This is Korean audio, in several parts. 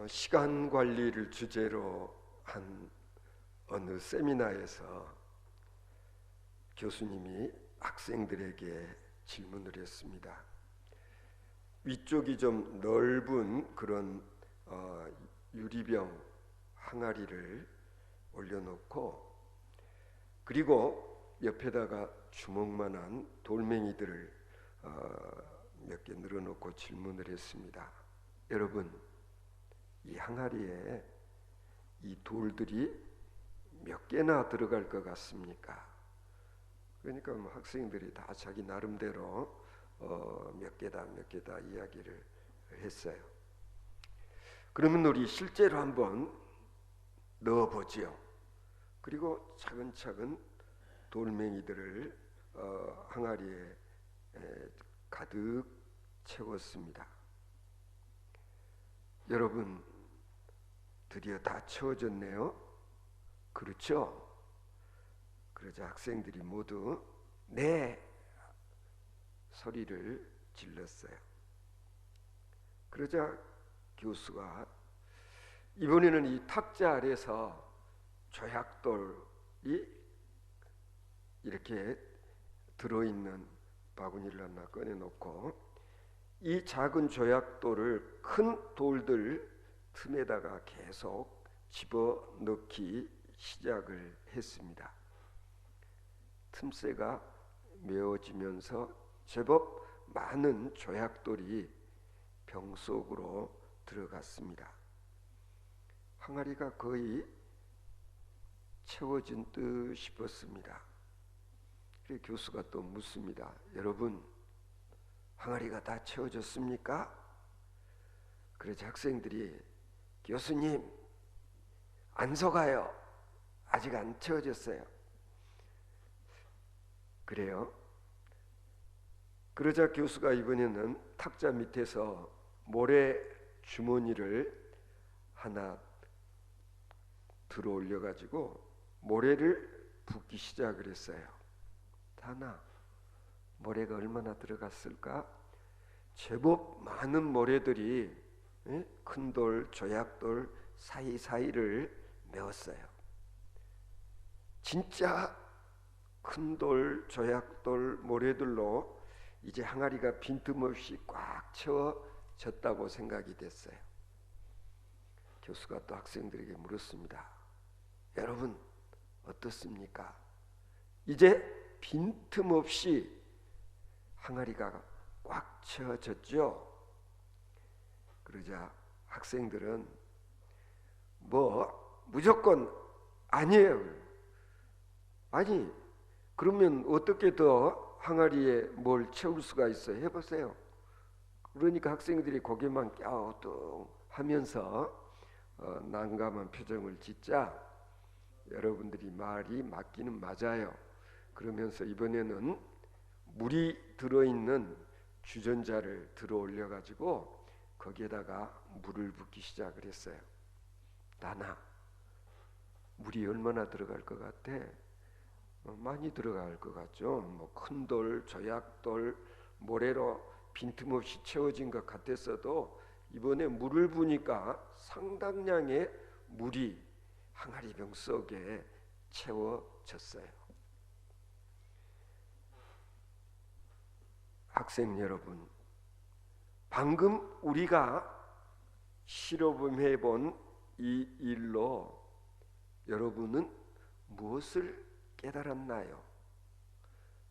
시간 관리를 주제로 한 어느 세미나에서 교수님이 학생들에게 질문을 했습니다. 위쪽이 좀 넓은 그런 유리병 항아리를 올려놓고, 그리고 옆에다가 주먹만한 돌멩이들을 몇 개 늘어놓고 질문을 했습니다. 여러분, 이 항아리에 이 돌들이 몇 개나 들어갈 것 같습니까? 그러니까 학생들이 다 자기 나름대로 몇 개다 이야기를 했어요. 그러면 우리 실제로 한번 넣어보지요. 그리고 차근차근 돌멩이들을 항아리에 가득 채웠습니다. 여러분, 드디어 다 채워졌네요. 그렇죠? 그러자 학생들이 모두 네 소리를 질렀어요. 그러자 교수가 이번에는 이 탁자 아래서 조약돌이 이렇게 들어있는 바구니를 하나 꺼내놓고, 이 작은 조약돌을 큰 돌들 틈에다가 계속 집어넣기 시작을 했습니다. 틈새가 메워지면서 제법 많은 조약돌이 병 속으로 들어갔습니다. 항아리가 거의 채워진 듯 싶었습니다. 그래서 교수가 또 묻습니다. 여러분, 항아리가 다 채워졌습니까? 그래서 학생들이 교수님, 안 속아요. 아직 안 채워졌어요. 그래요? 그러자 교수가 이번에는 탁자 밑에서 모래 주머니를 하나 들어 올려가지고 모래를 붓기 시작을 했어요. 다나 모래가 얼마나 들어갔을까? 제법 많은 모래들이 큰 돌, 조약돌 사이사이를 메웠어요. 진짜 큰 돌, 조약돌, 모래들로 이제 항아리가 빈틈없이 꽉 채워졌다고 생각이 됐어요. 교수가 또 학생들에게 물었습니다. 여러분, 어떻습니까? 이제 빈틈없이 항아리가 꽉 채워졌죠? 그러자 학생들은 무조건 아니에요. 아니, 그러면 어떻게 더 항아리에 뭘 채울 수가 있어요? 해보세요. 그러니까 학생들이 고개만 갸우뚱하면서 난감한 표정을 짓자 여러분들이 말이 맞기는 맞아요. 그러면서 이번에는 물이 들어있는 주전자를 들어 올려가지고 거기에다가 물을 붓기 시작을 했어요. 나나, 물이 얼마나 들어갈 것 같아? 많이 들어갈 것 같죠? 큰 돌, 조약돌, 모래로 빈틈없이 채워진 것 같았어도 이번에 물을 부니까 상당량의 물이 항아리병 속에 채워졌어요. 학생 여러분, 방금 우리가 실험해 본 이 일로 여러분은 무엇을 깨달았나요?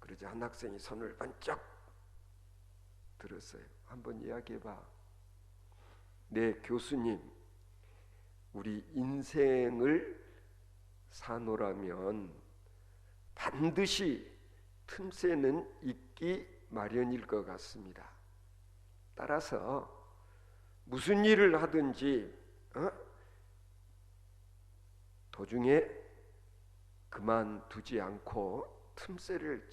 그러자 한 학생이 손을 번쩍 들었어요. 한번 이야기해봐. 네, 교수님, 우리 인생을 사노라면 반드시 틈새는 있기 마련일 것 같습니다. 따라서 무슨 일을 하든지 도중에 그만두지 않고 틈새를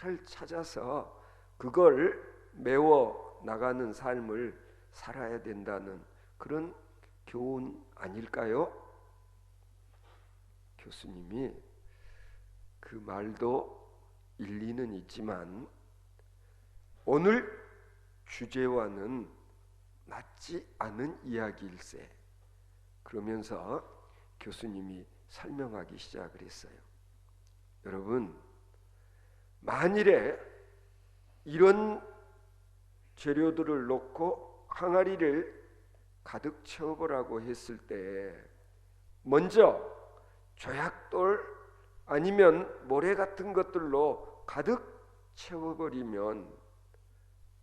잘 찾아서 그걸 메워 나가는 삶을 살아야 된다는 그런 교훈 아닐까요? 교수님이 그 말도 일리는 있지만 오늘 주제와는 맞지 않은 이야기일세. 그러면서 교수님이 설명하기 시작을 했어요. 여러분, 만일에 이런 재료들을 놓고 항아리를 가득 채워보라고 했을 때 먼저 조약돌 아니면 모래 같은 것들로 가득 채워버리면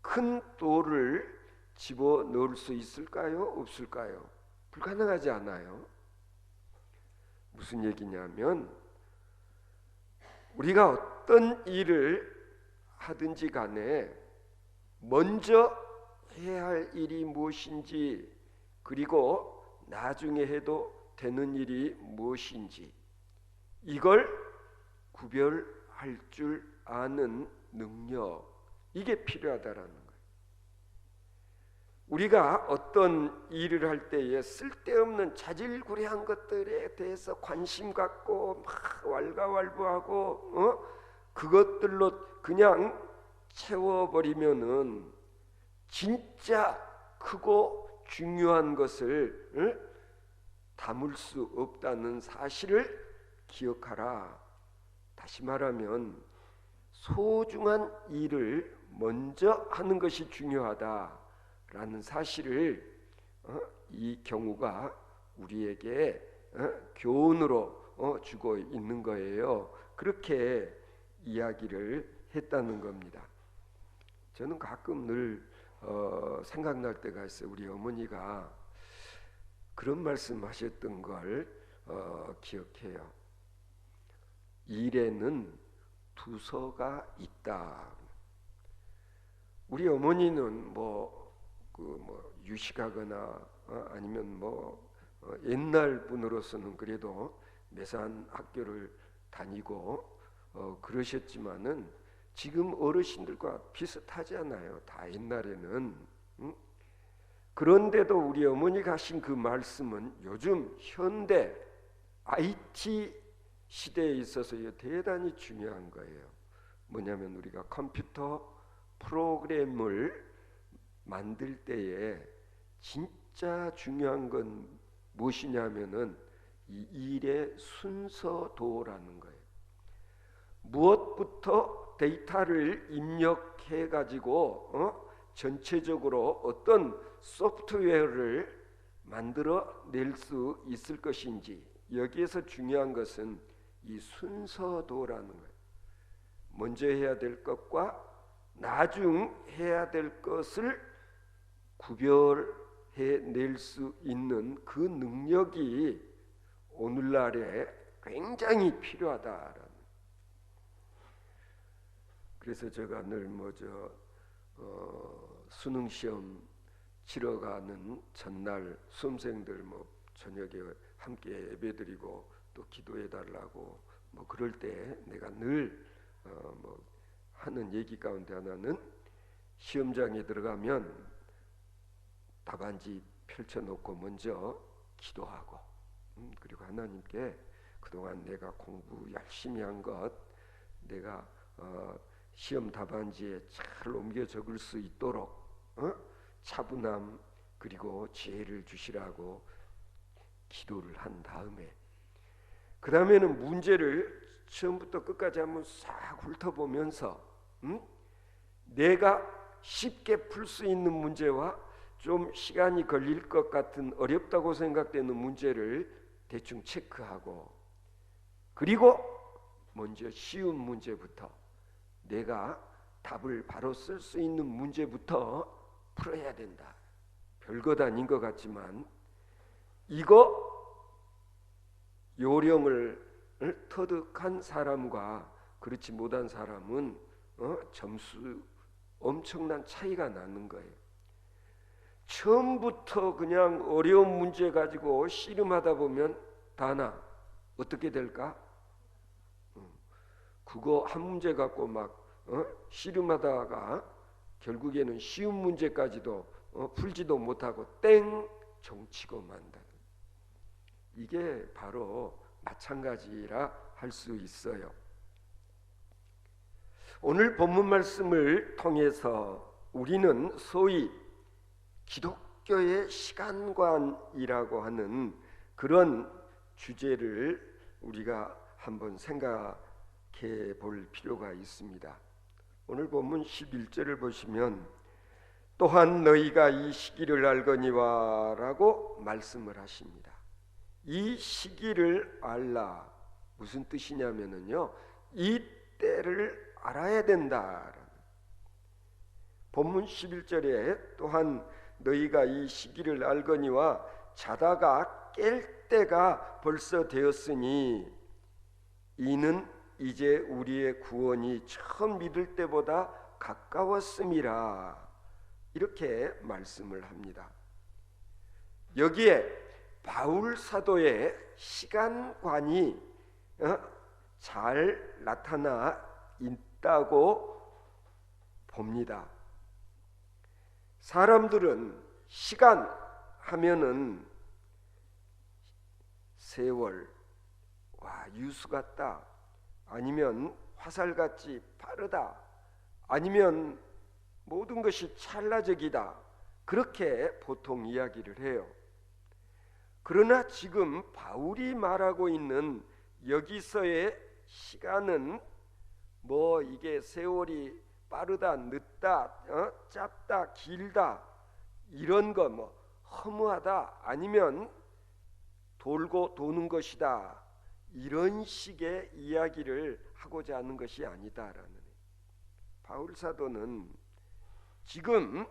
큰 돌을 집어넣을 수 있을까요? 없을까요? 불가능하지 않아요? 무슨 얘기냐면 우리가 어떤 일을 하든지 간에 먼저 해야 할 일이 무엇인지, 그리고 나중에 해도 되는 일이 무엇인지, 이걸 구별할 줄 아는 능력, 이게 필요하다라는 거예요. 우리가 어떤 일을 할 때에 쓸데없는 자질구레한 것들에 대해서 관심 갖고 막 왈가왈부하고 그것들로 그냥 채워버리면은 진짜 크고 중요한 것을 담을 수 없다는 사실을 기억하라. 다시 말하면 소중한 일을 먼저 하는 것이 중요하다라는 사실을 이 경우가 우리에게 교훈으로 주고 있는 거예요. 그렇게 이야기를 했다는 겁니다. 저는 가끔 늘 생각날 때가 있어요. 우리 어머니가 그런 말씀하셨던 걸 기억해요. 일에는 두서가 있다. 우리 어머니는 유식하거나 아니면 옛날 분으로서는 그래도 매산 학교를 다니고 그러셨지만은 지금 어르신들과 비슷하지 않아요. 다 옛날에는. 그런데도 우리 어머니가 하신 그 말씀은 요즘 현대 IT 시대에 있어서 대단히 중요한 거예요. 뭐냐면 우리가 컴퓨터 프로그램을 만들 때에 진짜 중요한 건 무엇이냐면은 이 일의 순서도라는 거예요. 무엇부터 데이터를 입력해 가지고 전체적으로 어떤 소프트웨어를 만들어 낼 수 있을 것인지, 여기에서 중요한 것은 이 순서도라는 거예요. 먼저 해야 될 것과 나중 해야 될 것을 구별해 낼 수 있는 그 능력이 오늘날에 굉장히 필요하다라는. 그래서 제가 늘 수능 시험 치러 가는 전날 수험생들 저녁에 함께 예배드리고 또 기도해 달라고 그럴 때 내가 늘 하는 얘기 가운데 하나는 시험장에 들어가면 답안지 펼쳐놓고 먼저 기도하고 그리고 하나님께 그동안 내가 공부 열심히 한 것 내가 시험 답안지에 잘 옮겨 적을 수 있도록 차분함 그리고 지혜를 주시라고 기도를 한 다음에 그 다음에는 문제를 처음부터 끝까지 한번 싹 훑어보면서 내가 쉽게 풀 수 있는 문제와 좀 시간이 걸릴 것 같은 어렵다고 생각되는 문제를 대충 체크하고 그리고 먼저 쉬운 문제부터 내가 답을 바로 쓸 수 있는 문제부터 풀어야 된다. 별것 아닌 것 같지만 이거 요령을 터득한 사람과 그렇지 못한 사람은 점수 엄청난 차이가 나는 거예요. 처음부터 그냥 어려운 문제 가지고 씨름하다 보면 다나 어떻게 될까? 그거 한 문제 갖고 씨름하다가 결국에는 쉬운 문제까지도 풀지도 못하고 땡 정치고 만다. 이게 바로 마찬가지라 할 수 있어요. 오늘 본문 말씀을 통해서 우리는 소위 기독교의 시간관이라고 하는 그런 주제를 우리가 한번 생각해 볼 필요가 있습니다. 오늘 본문 11절을 보시면 또한 너희가 이 시기를 알거니와 라고 말씀을 하십니다. 이 시기를 알라, 무슨 뜻이냐면요, 이 때를 알아야 된다. 본문 11절에 또한 너희가 이 시기를 알거니와 자다가 깰 때가 벌써 되었으니 이는 이제 우리의 구원이 처음 믿을 때보다 가까웠음이라, 이렇게 말씀을 합니다. 여기에 바울 사도의 시간관이 잘 나타나 있다고 봅니다. 사람들은 시간 하면은 세월, 와 유수 같다, 아니면 화살같이 빠르다, 아니면 모든 것이 찰나적이다, 그렇게 보통 이야기를 해요. 그러나 지금 바울이 말하고 있는 여기서의 시간은 뭐 이게 세월이 빠르다, 늦다, 짧다, 길다, 이런 거 뭐 허무하다, 아니면 돌고 도는 것이다, 이런 식의 이야기를 하고자 하는 것이 아니다라는, 바울 사도는 지금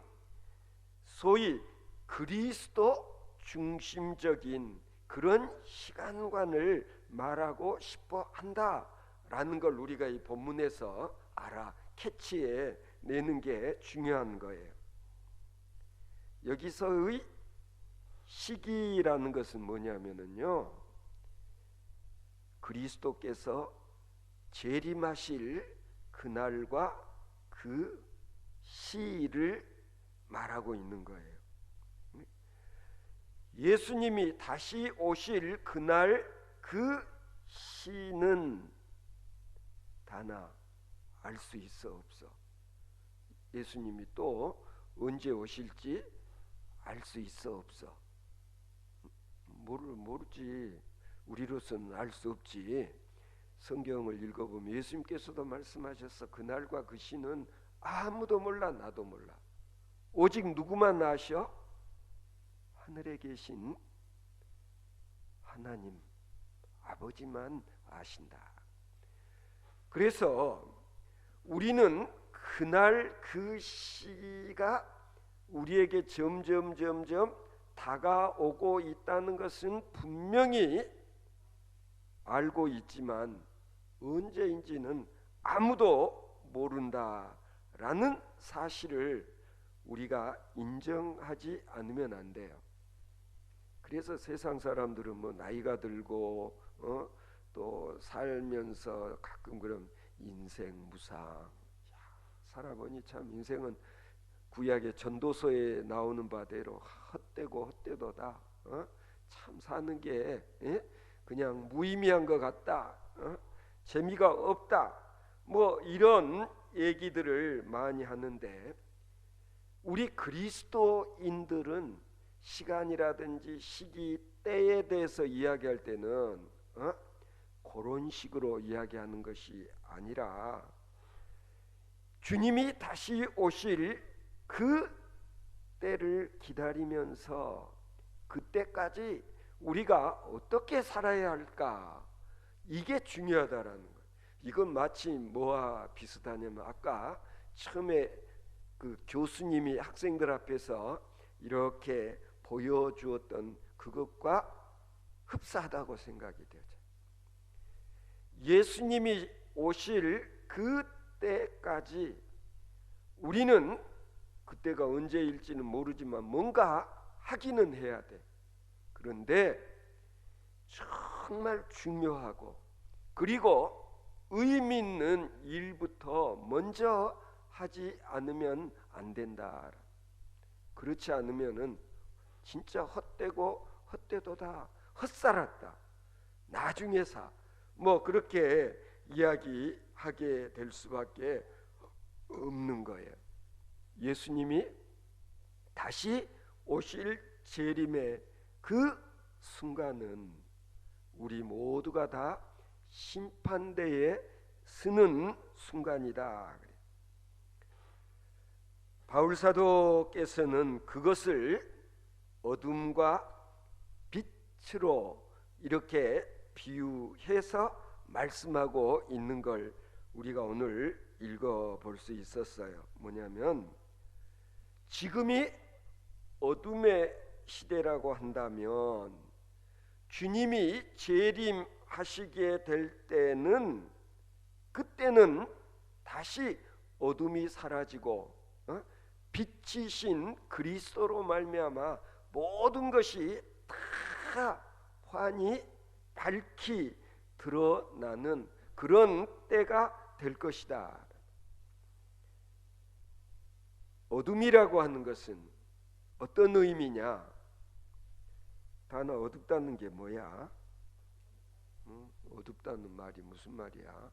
소위 그리스도 중심적인 그런 시간관을 말하고 싶어 한다라는 걸 우리가 이 본문에서 캐치해 내는 게 중요한 거예요. 여기서의 시기라는 것은 뭐냐면요, 그리스도께서 재림하실 그날과 그 시일을 말하고 있는 거예요. 예수님이 다시 오실 그날 그 시는 다나 알 수 있어 없어. 예수님이 또 언제 오실지 알 수 있어 없어. 모르지. 우리로서는 알 수 없지. 성경을 읽어보면 예수님께서도 말씀하셨어. 그날과 그 시는 아무도 몰라, 나도 몰라. 오직 누구만 아셔? 하늘에 계신 하나님 아버지만 아신다. 그래서 우리는 그날 그 시가 우리에게 점점 다가오고 있다는 것은 분명히 알고 있지만 언제인지는 아무도 모른다라는 사실을 우리가 인정하지 않으면 안 돼요. 그래서 세상 사람들은 뭐 나이가 들고 또 살면서 가끔 그런 인생 무상, 살아보니 참 인생은 구약의 전도서에 나오는 바대로 헛되고 헛되도다. 참 사는 게 그냥 무의미한 것 같다. 재미가 없다. 뭐 이런 얘기들을 많이 하는데, 우리 그리스도인들은 시간이라든지 시기, 때에 대해서 이야기할 때는 그런 식으로 이야기하는 것이 아니라 주님이 다시 오실 그 때를 기다리면서 그때까지 우리가 어떻게 살아야 할까, 이게 중요하다라는 거예요. 이건 마치 뭐와 비슷하냐면 아까 처음에 그 교수님이 학생들 앞에서 이렇게 보여주었던 그것과 흡사하다고 생각이 되죠. 예수님이 오실 그 때까지 우리는 그때가 언제일지는 모르지만 뭔가 하기는 해야 돼. 그런데 정말 중요하고 그리고 의미 있는 일부터 먼저 하지 않으면 안 된다. 그렇지 않으면은 진짜 헛되고 헛되도다, 헛살았다, 나중에 사, 뭐 그렇게 이야기하게 될 수밖에 없는 거예요. 예수님이 다시 오실 재림의 그 순간은 우리 모두가 다 심판대에 서는 순간이다. 바울 사도께서는 그것을 어둠과 빛으로 이렇게 비유해서 말씀하고 있는 걸 우리가 오늘 읽어볼 수 있었어요. 뭐냐면 지금이 어둠의 시대라고 한다면 주님이 재림하시게 될 때는 그때는 다시 어둠이 사라지고 빛이신 그리스도로 말미암아 모든 것이 다 환히 밝히 드러나는 그런 때가 될 것이다. 어둠이라고 하는 것은 어떤 의미냐? 단어 어둡다는 게 뭐야? 어둡다는 말이 무슨 말이야?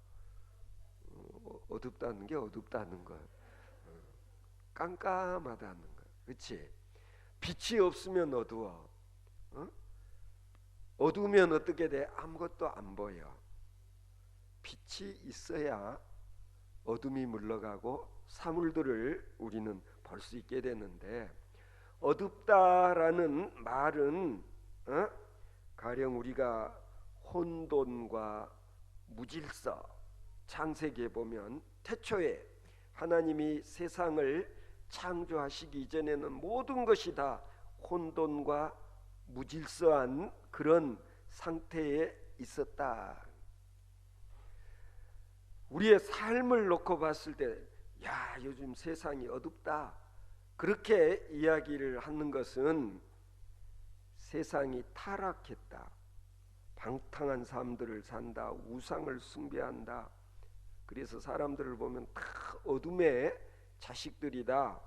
어둡다는 게 어둡다는 거, 깜깜하다는 거, 그렇지? 빛이 없으면 어두워. 어두우면 어떻게 돼? 아무것도 안 보여. 빛이 있어야 어둠이 물러가고 사물들을 우리는 볼 수 있게 되는데, 어둡다라는 말은 가령 우리가 혼돈과 무질서, 창세기에 보면 태초에 하나님이 세상을 창조하시기 이전에는 모든 것이 다 혼돈과 무질서한 그런 상태에 있었다. 우리의 삶을 놓고 봤을 때, 야, 요즘 세상이 어둡다, 그렇게 이야기를 하는 것은 세상이 타락했다, 방탕한 삶들을 산다, 우상을 숭배한다, 그래서 사람들을 보면 다 어둠의 자식들이다.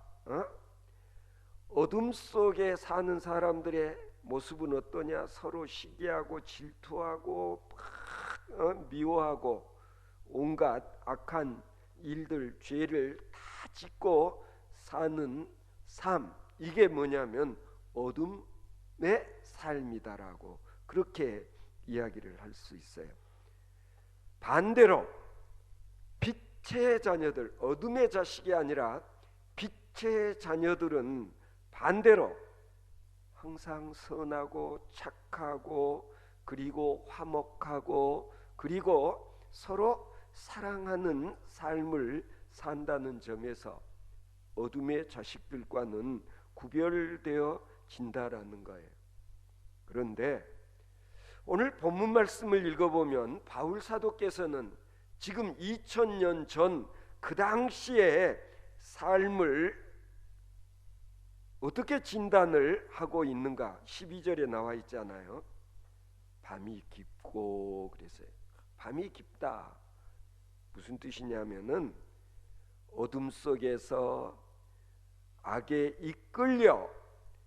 어둠 속에 사는 사람들의 모습은 어떠냐? 서로 시기하고 질투하고 미워하고 온갖 악한 일들, 죄를 다 짓고 사는 삶, 이게 뭐냐면 어둠의 삶이다라고 그렇게 이야기를 할 수 있어요. 반대로 빛의 자녀들, 어둠의 자식이 아니라 빛의 자녀들은 반대로 항상 선하고 착하고 그리고 화목하고 그리고 서로 사랑하는 삶을 산다는 점에서 어둠의 자식들과는 구별되어 진다라는 거예요. 그런데 오늘 본문 말씀을 읽어보면 바울 사도께서는 지금 2000년 전 그 당시의 삶을 어떻게 진단을 하고 있는가? 12절에 나와 있잖아요. 밤이 깊고, 그래서요. 밤이 깊다. 무슨 뜻이냐면은 어둠 속에서 악에 이끌려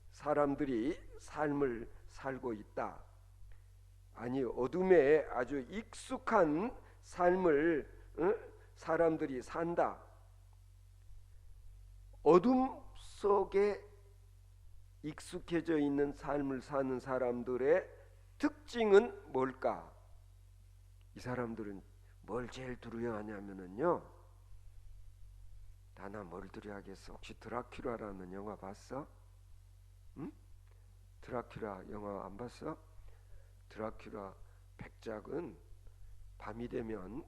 사람들이 삶을 살고 있다. 아니, 어둠에 아주 익숙한 삶을 사람들이 산다. 어둠 속에 익숙해져 있는 삶을 사는 사람들의 특징은 뭘까? 이 사람들은 뭘 제일 두려워하냐면은요, 나나 뭘 두려워하겠어? 혹시 드라큘라라는 영화 봤어? 응? 드라큘라 영화 안 봤어? 드라큘라 백작은 밤이 되면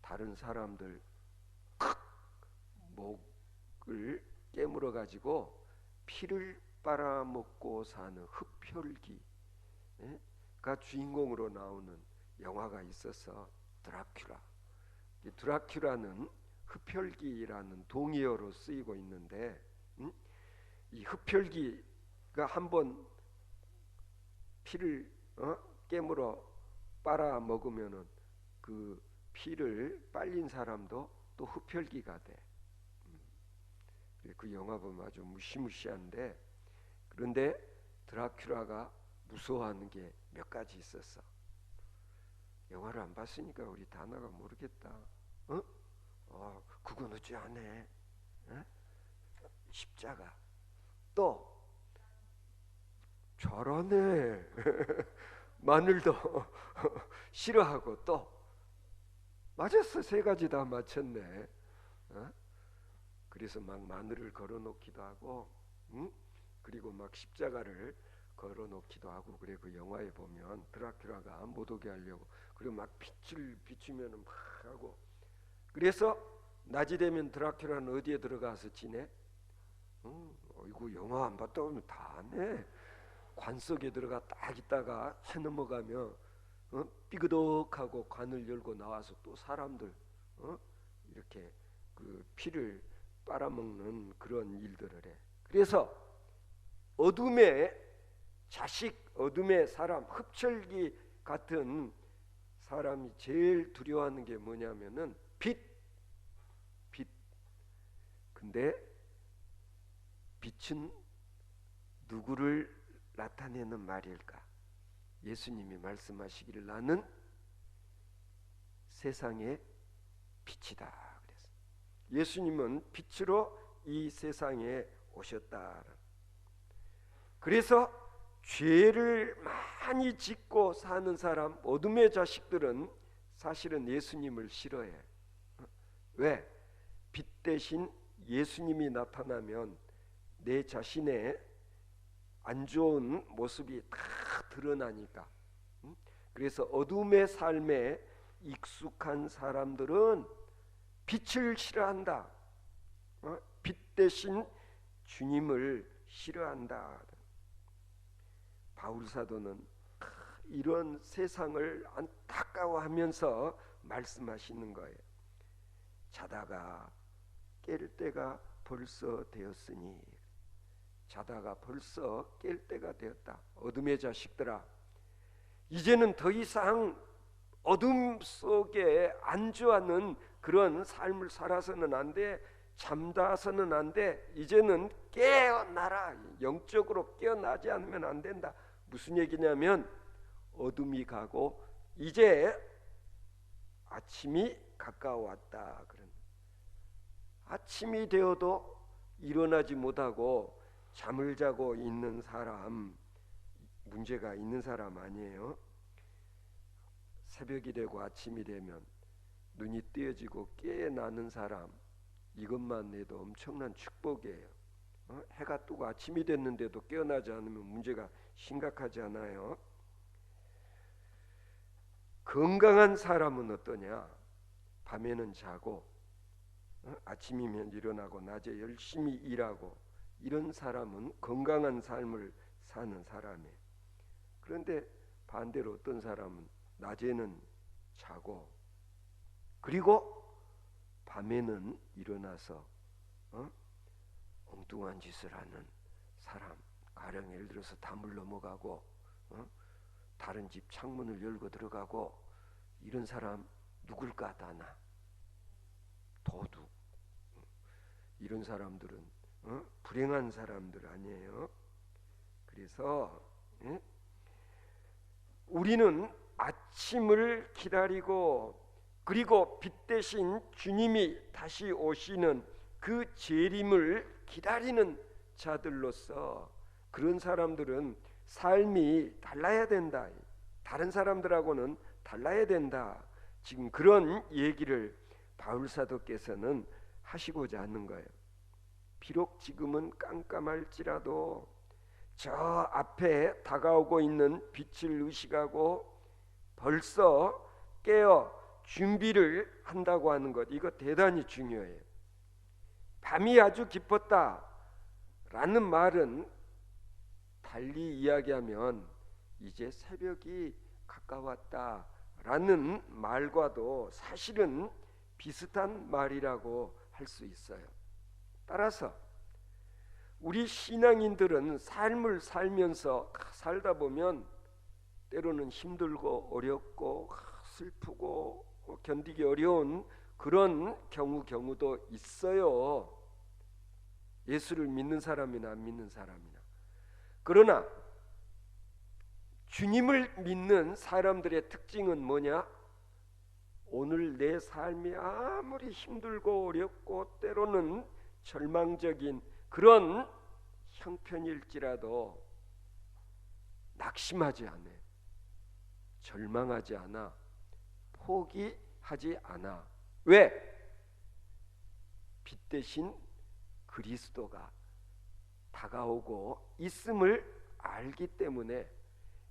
다른 사람들 목을 깨물어 가지고 피를 빨아먹고 사는 흡혈귀가 주인공으로 나오는 영화가 있어서 드라큘라. 드라큘라는 흡혈귀라는 동의어로 쓰이고 있는데, 이 흡혈귀가 한번 피를 깨물어 빨아먹으면은 그 피를 빨린 사람도 또 흡혈귀가 돼. 그 영화 보면 아주 무시무시한데, 그런데 드라큘라가 무서워하는 게 몇 가지 있었어. 영화를 안 봤으니까 우리 단어가 모르겠다. 그건 어찌 안 해? 십자가. 또 잘하네. 마늘도 싫어하고 또 맞았어. 세 가지 다 맞췄네. 그래서 막 마늘을 걸어놓기도 하고, 그리고 막 십자가를 걸어놓기도 하고 그래. 그 영화에 보면 드라큘라가 못 오게 하려고 그리고 막 빛을 비추면은 막 하고. 그래서 낮이 되면 드라큘라는 어디에 들어가서 지내? 이거 영화 안 봤다 보면 다 아네. 관 속에 들어가 딱 있다가 해 넘어가면 삐그덕하고 관을 열고 나와서 또 사람들 이렇게 그 피를 빨아먹는 그런 일들을 해. 그래서 어둠의 자식, 어둠의 사람, 흡철기 같은 사람이 제일 두려워하는 게 뭐냐면은 빛. 근데 빛은 누구를 나타내는 말일까? 예수님이 말씀하시기를 나는 세상의 빛이다 그랬어요. 예수님은 빛으로 이 세상에 오셨다. 그래서 죄를 많이 짓고 사는 사람, 어둠의 자식들은 사실은 예수님을 싫어해. 왜? 빛 대신 예수님이 나타나면 내 자신의 안 좋은 모습이 다 드러나니까. 그래서 어둠의 삶에 익숙한 사람들은 빛을 싫어한다. 빛 대신 주님을 싫어한다. 바울 사도는 이런 세상을 안타까워하면서 말씀하시는 거예요. 자다가 깰 때가 벌써 되었으니. 자다가 벌써 깰 때가 되었다. 어둠의 자식들아, 이제는 더 이상 어둠 속에 안주하는 그런 삶을 살아서는 안 돼. 잠자서는 안 돼. 이제는 깨어나라. 영적으로 깨어나지 않으면 안 된다. 무슨 얘기냐면 어둠이 가고 이제 아침이 가까워왔다. 그런 아침이 되어도 일어나지 못하고 잠을 자고 있는 사람, 문제가 있는 사람 아니에요? 새벽이 되고 아침이 되면 눈이 뜨여지고 깨어나는 사람, 이것만 해도 엄청난 축복이에요. 해가 뜨고 아침이 됐는데도 깨어나지 않으면 문제가 심각하지 않아요? 건강한 사람은 어떠냐? 밤에는 자고 아침이면 일어나고 낮에 열심히 일하고, 이런 사람은 건강한 삶을 사는 사람이에요. 그런데 반대로 어떤 사람은 낮에는 자고 그리고 밤에는 일어나서 엉뚱한 짓을 하는 사람, 가령 예를 들어서 담을 넘어가고 다른 집 창문을 열고 들어가고, 이런 사람 누굴까? 다나 도둑. 이런 사람들은 불행한 사람들 아니에요? 그래서 우리는 아침을 기다리고 그리고 빛 대신 주님이 다시 오시는 그 재림을 기다리는 자들로서, 그런 사람들은 삶이 달라야 된다. 다른 사람들하고는 달라야 된다. 지금 그런 얘기를 바울 사도께서는 하시고자 하는 거예요. 비록 지금은 깜깜할지라도 저 앞에 다가오고 있는 빛을 의식하고 벌써 깨어 준비를 한다고 하는 것, 이거 대단히 중요해요. 밤이 아주 깊었다 라는 말은 달리 이야기하면 이제 새벽이 가까웠다 라는 말과도 사실은 비슷한 말이라고 할 수 있어요. 따라서 우리 신앙인들은 삶을 살면서 살다 보면 때로는 힘들고 어렵고 슬프고 견디기 어려운 그런 경우도 있어요. 예수를 믿는 사람이나 안 믿는 사람이나. 그러나 주님을 믿는 사람들의 특징은 뭐냐? 오늘 내 삶이 아무리 힘들고 어렵고 때로는 절망적인 그런 형편일지라도 낙심하지 않아. 절망하지 않아. 포기하지 않아. 왜? 빛 대신 그리스도가 다가오고 있음을 알기 때문에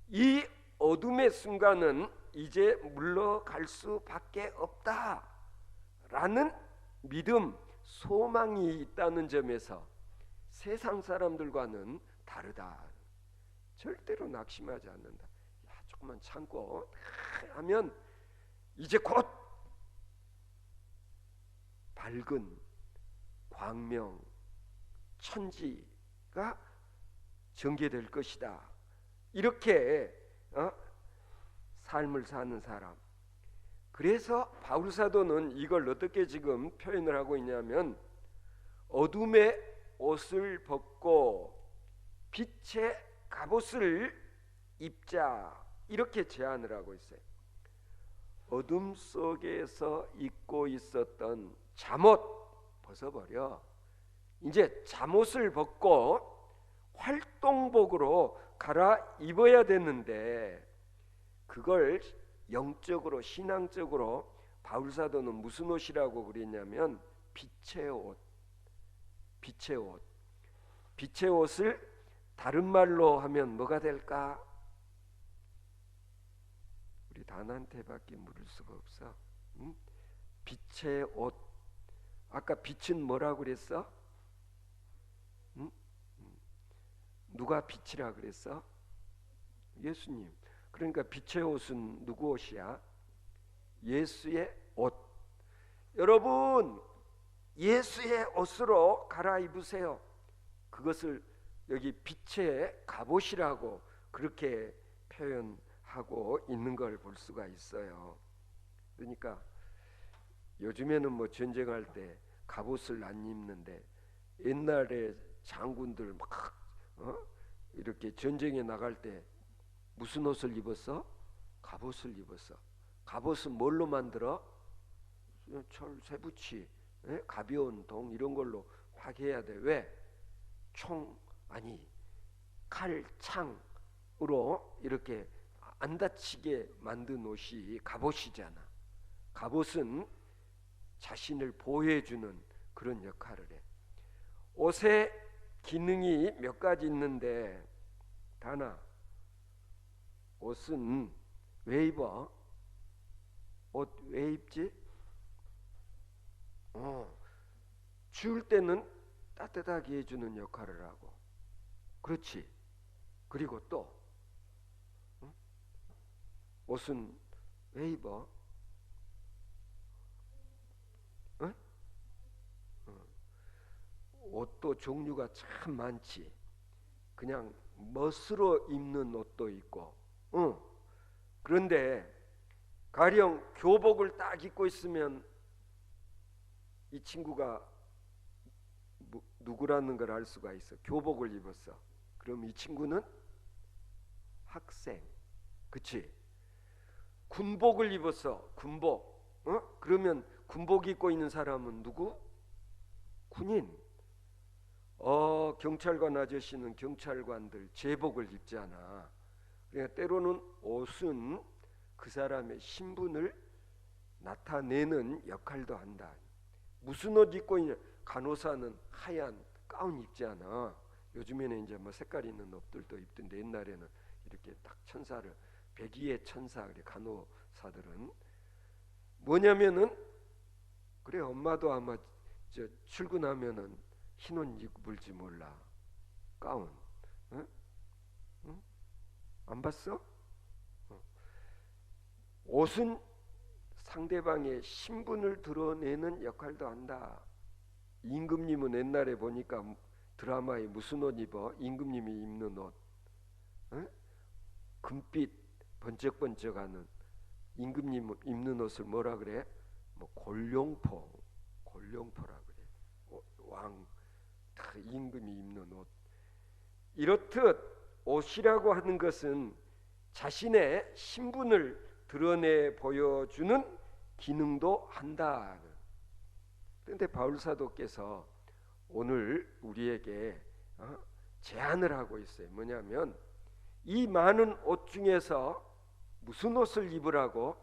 이 어둠의 순간은 이제 물러갈 수밖에 없다라는 믿음, 소망이 있다는 점에서 세상 사람들과는 다르다. 절대로 낙심하지 않는다. 조금만 참고 하면 이제 곧 밝은 광명 천지가 전개될 것이다. 이렇게 삶을 사는 사람. 그래서 바울 사도는 이걸 어떻게 지금 표현을 하고 있냐면 어둠의 옷을 벗고 빛의 갑옷을 입자, 이렇게 제안을 하고 있어요. 어둠 속에서 입고 있었던 잠옷 벗어버려. 이제 잠옷을 벗고 활동복으로 갈아입어야 되는데 그걸 영적으로 신앙적으로 바울 사도는 무슨 옷이라고 그랬냐면 빛의 옷. 빛의 옷. 빛의 옷을 다른 말로 하면 뭐가 될까? 우리 단한테밖에 물을 수가 없어. 응? 빛의 옷. 아까 빛은 뭐라고 그랬어? 응? 누가 빛이라 그랬어? 예수님. 그러니까 빛의 옷은 누구 옷이야? 예수의 옷. 여러분, 예수의 옷으로 갈아입으세요. 그것을 여기 빛의 갑옷이라고 그렇게 표현하고 있는 걸 볼 수가 있어요. 그러니까 요즘에는 뭐 전쟁할 때 갑옷을 안 입는데 옛날에 장군들 막 이렇게 전쟁에 나갈 때 무슨 옷을 입었어? 갑옷을 입었어. 갑옷은 뭘로 만들어? 철, 쇠붙이, 가벼운 동 이런 걸로 확 해야 돼. 왜? 총 아니 칼, 창으로 이렇게 안 다치게 만든 옷이 갑옷이잖아. 갑옷은 자신을 보호해주는 그런 역할을 해. 옷의 기능이 몇 가지 있는데 다나 옷은 왜 입어? 옷 왜 입지? 추울 때는 따뜻하게 해주는 역할을 하고, 그렇지. 그리고 또 옷은 왜 입어? 옷도 종류가 참 많지. 그냥 멋으로 입는 옷도 있고, 그런데 가령 교복을 딱 입고 있으면 이 친구가 누구라는 걸 알 수가 있어. 교복을 입었어. 그럼 이 친구는 학생, 그치? 군복을 입었어. 군복, 그러면 군복 입고 있는 사람은 누구? 군인. 경찰관 아저씨는 경찰관들 제복을 입잖아. 그러니까 때로는 옷은 그 사람의 신분을 나타내는 역할도 한다. 무슨 옷 입고 있냐? 간호사는 하얀 가운 입지 않아. 요즘에는 이제 뭐 색깔 있는 옷들도 입던데 옛날에는 이렇게 딱 천사를 백의의 천사, 그래 간호사들은 뭐냐면은 그래 엄마도 아마 저 출근하면은 흰 옷 입을지 몰라. 가운. 응? 응? 안 봤어? 옷은 상대방의 신분을 드러내는 역할도 한다. 임금님은 옛날에 보니까 드라마에 무슨 옷 입어? 임금님이 입는 옷. 응? 금빛 번쩍번쩍하는 임금님 입는 옷을 뭐라 그래? 뭐 골룡포라 그래. 왕 임금이 입는 옷. 이렇듯 옷이라고 하는 것은 자신의 신분을 드러내 보여주는 기능도 한다. 그런데 바울 사도께서 오늘 우리에게 제안을 하고 있어요. 뭐냐면 이 많은 옷 중에서 무슨 옷을 입으라고?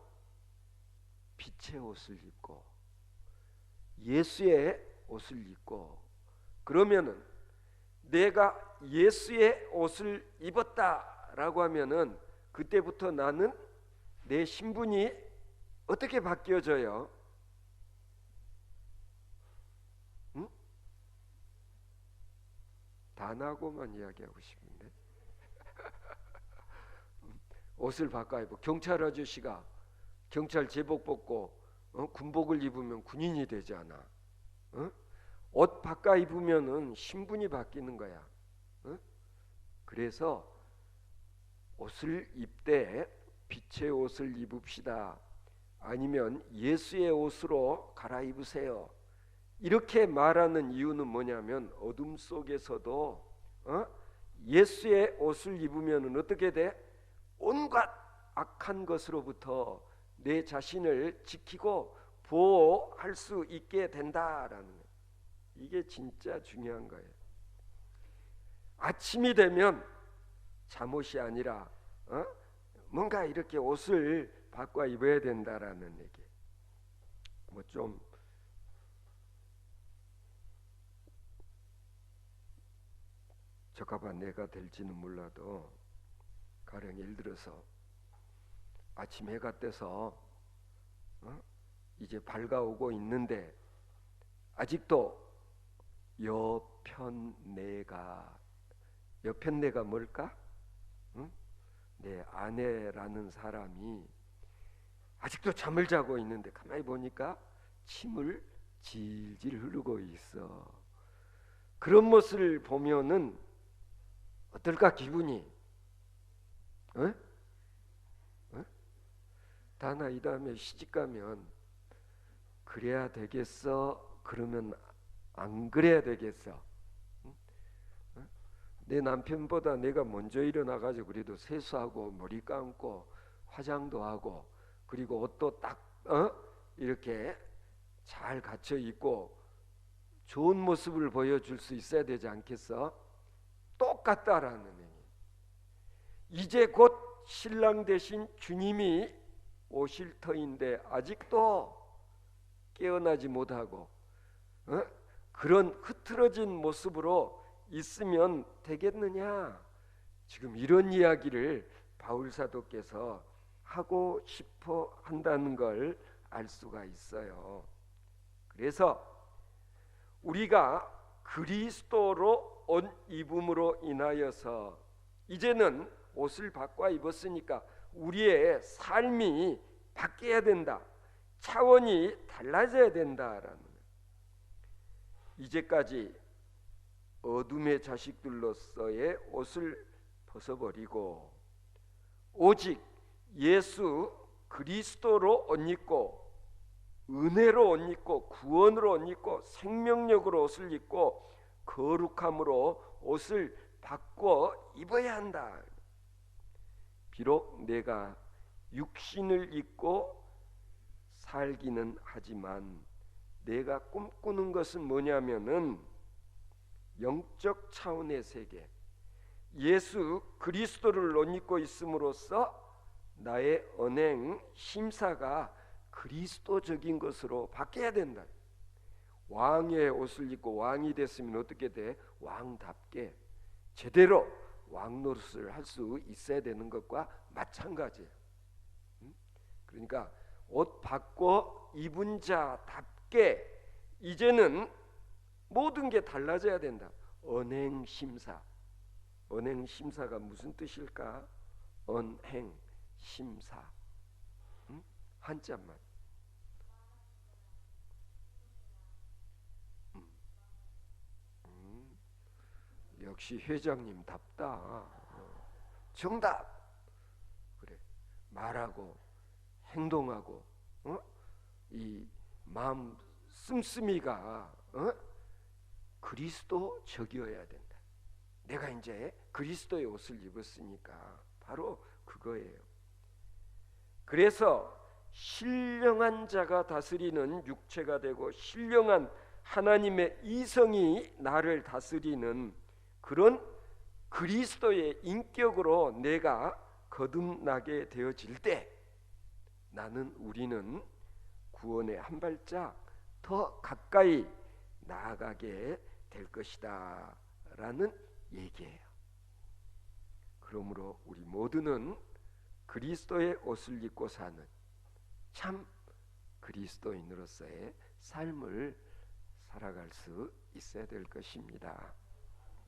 빛의 옷을 입고 예수의 옷을 입고. 그러면은 내가 예수의 옷을 입었다라고 하면은 그때부터 나는 내 신분이 어떻게 바뀌어져요? 응? 단하고만 이야기하고 싶은데 옷을 바꿔 입고 경찰 아저씨가 경찰 제복 벗고 군복을 입으면 군인이 되지 않아. 옷 바꿔 입으면은 신분이 바뀌는 거야. 그래서 옷을 입되 빛의 옷을 입읍시다. 아니면 예수의 옷으로 갈아입으세요. 이렇게 말하는 이유는 뭐냐면 어둠 속에서도 예수의 옷을 입으면 어떻게 돼? 온갖 악한 것으로부터 내 자신을 지키고 보호할 수 있게 된다라는 거예요. 이게 진짜 중요한 거예요. 아침이 되면 잠옷이 아니라 뭔가 이렇게 옷을 바꿔 입어야 된다라는 얘기. 뭐 좀 적합한 내가 될지는 몰라도 가령 예를 들어서 아침 해가 떠서 이제 밝아오고 있는데 아직도 여편 내가 뭘까? 내 아내라는 사람이 아직도 잠을 자고 있는데 가만히 보니까 침을 질질 흐르고 있어. 그런 모습을 보면은 어떨까 기분이? 다나 이 다음에 시집가면 그래야 되겠어? 그러면 안 그래야 되겠어? 내 남편보다 내가 먼저 일어나가지고 그래도 세수하고 머리 감고 화장도 하고 그리고 옷도 딱 이렇게 잘 갖춰 입고 좋은 모습을 보여줄 수 있어야 되지 않겠어? 똑같다라는 얘기. 이제 곧 신랑 되신 주님이 오실 터인데 아직도 깨어나지 못하고 그런 흐트러진 모습으로 있으면 되겠느냐? 지금 이런 이야기를 바울 사도께서 하고 싶어 한다는 걸 알 수가 있어요. 그래서 우리가 그리스도로 옷 입음으로 인하여서 이제는 옷을 바꿔 입었으니까 우리의 삶이 바뀌어야 된다. 차원이 달라져야 된다라는 거예요. 이제까지 어둠의 자식들로서의 옷을 벗어버리고 오직 예수 그리스도로 옷 입고 은혜로 옷 입고 구원으로 옷 입고 생명력으로 옷을 입고 거룩함으로 옷을 바꿔 입어야 한다. 비록 내가 육신을 입고 살기는 하지만 내가 꿈꾸는 것은 뭐냐면은 영적 차원의 세계, 예수 그리스도를 옷 입고 있음으로써 나의 언행 심사가 그리스도적인 것으로 바뀌어야 된다. 왕의 옷을 입고 왕이 됐으면 어떻게 돼? 왕답게 제대로 왕 노릇을 할 수 있어야 되는 것과 마찬가지예요. 그러니까 옷 바꿔 입은 자답게 이제는 모든 게 달라져야 된다. 언행심사. 언행심사가 무슨 뜻일까? 언행심사. 한자만. 역시 회장님답다. 정답. 그래. 말하고 행동하고 이 마음 씀씀이가 그리스도적이어야 된다. 내가 이제 그리스도의 옷을 입었으니까 바로 그거예요. 그래서 신령한 자가 다스리는 육체가 되고 신령한 하나님의 이성이 나를 다스리는 그런 그리스도의 인격으로 내가 거듭나게 되어질 때 우리는 구원의 한 발짝 더 가까이 나아가게 될 것이다 라는 얘기예요. 그러므로 우리 모두는 그리스도의 옷을 입고 사는 참 그리스도인으로서의 삶을 살아갈 수 있어야 될 것입니다.